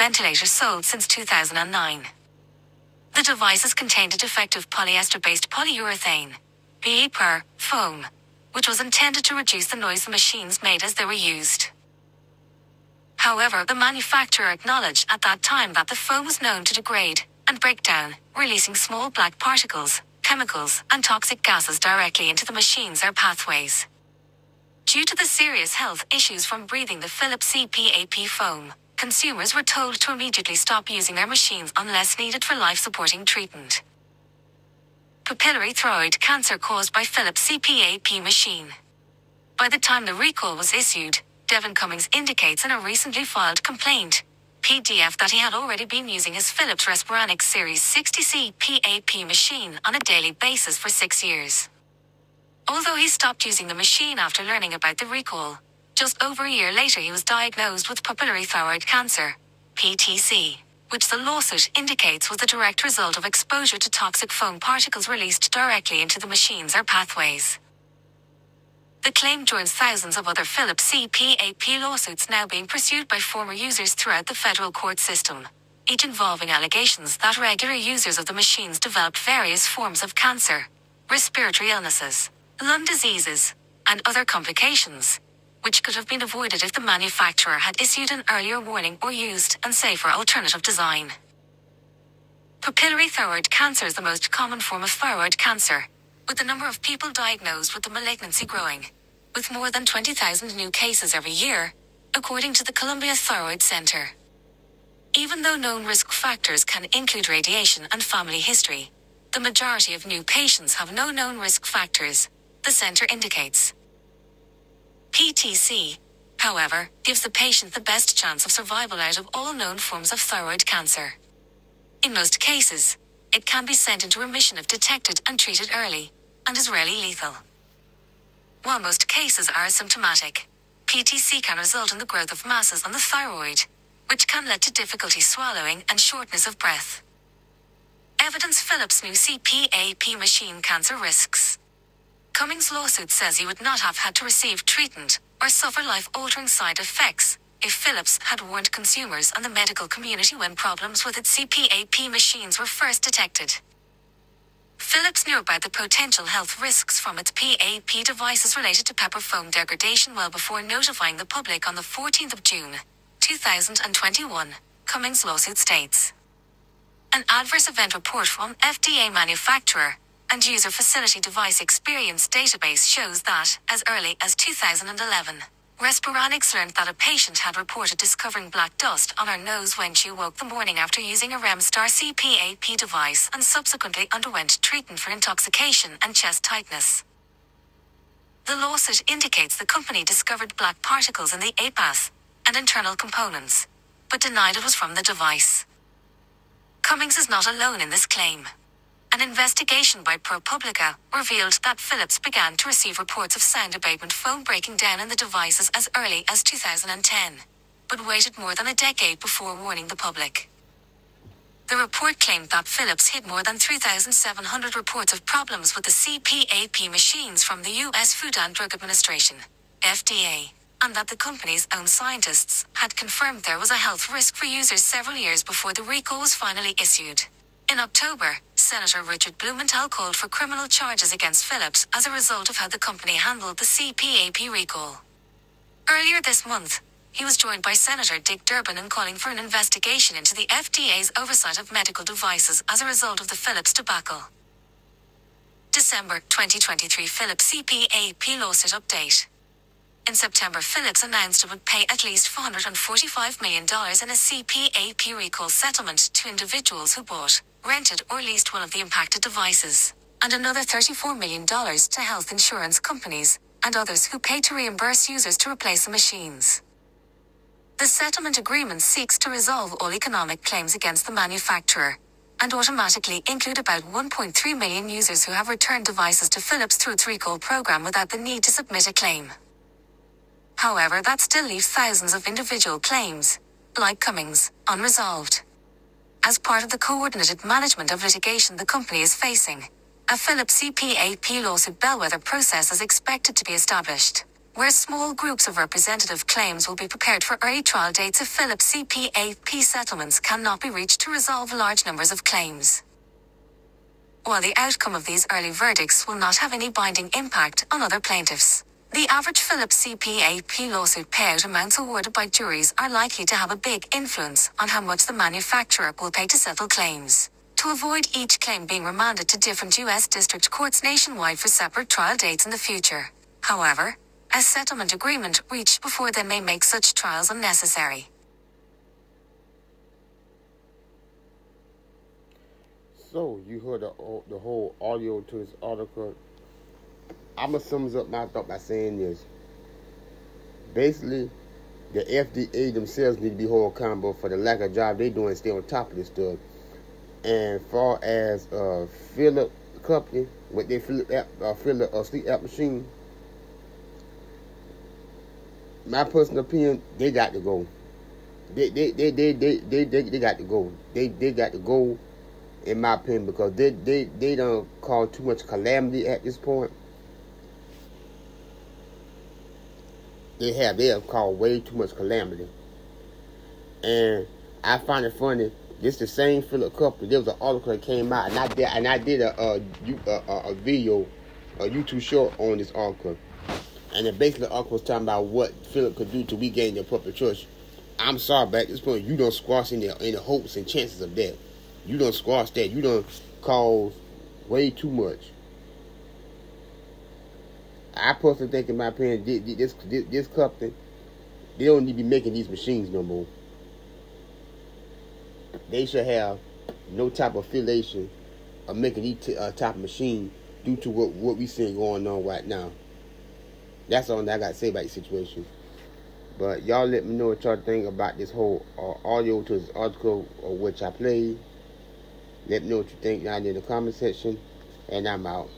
ventilators sold since 2009. The devices contained a defective polyester-based polyurethane (PE) foam, which was intended to reduce the noise the machines made as they were used. However, the manufacturer acknowledged at that time that the foam was known to degrade and break down, releasing small black particles, chemicals, and toxic gases directly into the machines' air pathways. Due to the serious health issues from breathing the Philips CPAP foam, consumers were told to immediately stop using their machines unless needed for life-supporting treatment. Papillary thyroid cancer caused by Philips CPAP machine. By the time the recall was issued, Devin Cummings indicates in a recently filed complaint PDF that he had already been using his Philips Respironics Series 60 CPAP machine on a daily basis for 6 years. Although he stopped using the machine after learning about the recall, just over a year later he was diagnosed with papillary thyroid cancer, PTC, which the lawsuit indicates was the direct result of exposure to toxic foam particles released directly into the machine's air pathways. The claim joins thousands of other Philips CPAP lawsuits now being pursued by former users throughout the federal court system, each involving allegations that regular users of the machines developed various forms of cancer, respiratory illnesses, lung diseases, and other complications, which could have been avoided if the manufacturer had issued an earlier warning or used a safer alternative design. Papillary thyroid cancer is the most common form of thyroid cancer, with the number of people diagnosed with the malignancy growing, with more than 20,000 new cases every year, according to the Columbia Thyroid Center. Even though known risk factors can include radiation and family history, the majority of new patients have no known risk factors, the center indicates. PTC, however, gives the patient the best chance of survival out of all known forms of thyroid cancer. In most cases, it can be sent into remission if detected and treated early, and is rarely lethal. While most cases are asymptomatic, PTC can result in the growth of masses on the thyroid, which can lead to difficulty swallowing and shortness of breath. Evidence Philips' new CPAP machine cancer risks. Cummings' lawsuit says he would not have had to receive treatment or suffer life-altering side effects if Philips had warned consumers and the medical community when problems with its CPAP machines were first detected. Philips knew about the potential health risks from its PAP devices related to pepper foam degradation well before notifying the public on the 14th of June, 2021, Cummings' lawsuit states. An adverse event report from FDA manufacturer and user facility device experience database shows that, as early as 2011, Respironics learned that a patient had reported discovering black dust on her nose when she woke the morning after using a REM-Star CPAP device and subsequently underwent treatment for intoxication and chest tightness. The lawsuit indicates the company discovered black particles in the APAS and internal components, but denied it was from the device. Cummings is not alone in this claim. An investigation by ProPublica revealed that Philips began to receive reports of sound abatement foam breaking down in the devices as early as 2010, but waited more than a decade before warning the public. The report claimed that Philips hid more than 3,700 reports of problems with the CPAP machines from the U.S. Food and Drug Administration, FDA, and that the company's own scientists had confirmed there was a health risk for users several years before the recall was finally issued. In October, Senator Richard Blumenthal called for criminal charges against Philips as a result of how the company handled the CPAP recall. Earlier this month, he was joined by Senator Dick Durbin in calling for an investigation into the FDA's oversight of medical devices as a result of the Philips debacle. December 2023 Philips CPAP lawsuit update. In September, Philips announced it would pay at least $445 million in a CPAP recall settlement to individuals who bought, rented or leased one of the impacted devices, and another $34 million to health insurance companies and others who pay to reimburse users to replace the machines. The settlement agreement seeks to resolve all economic claims against the manufacturer and automatically include about 1.3 million users who have returned devices to Philips through its recall program without the need to submit a claim. However, that still leaves thousands of individual claims, like Cummings, unresolved. As part of the coordinated management of litigation the company is facing, a Philips CPAP lawsuit bellwether process is expected to be established, where small groups of representative claims will be prepared for early trial dates if Philips CPAP settlements cannot be reached to resolve large numbers of claims. While the outcome of these early verdicts will not have any binding impact on other plaintiffs, the average Philips CPAP lawsuit payout amounts awarded by juries are likely to have a big influence on how much the manufacturer will pay to settle claims, to avoid each claim being remanded to different U.S. district courts nationwide for separate trial dates in the future. However, a settlement agreement reached before then may make such trials unnecessary. So, you heard the whole audio to this article. I'm going to sum up my thought by saying this. Basically, the FDA themselves need to be held accountable for the lack of job they doing and stay on top of this stuff. And far as Philips company, with their Philips sleep app machine, my personal opinion, they got to go. They got to go. They got to go, in my opinion, because they don't cause too much calamity at this point. They have caused way too much calamity. And I find it funny. This the same Philips company. There was an article that came out, and I did a video, a YouTube short on this article. And then basically the article was talking about what Philips could do to regain their public trust. I'm sorry, but at this point, you don't squash any hopes and chances of that. You don't squash that. You don't cause way too much. I personally think, in my opinion, this company, they don't need to be making these machines no more. They should have no type of affiliation of making these type of machine due to what we seeing going on right now. That's all I got to say about the situation. But y'all let me know what y'all think about this whole audio to this article which I played. Let me know what you think down in the comment section. And I'm out.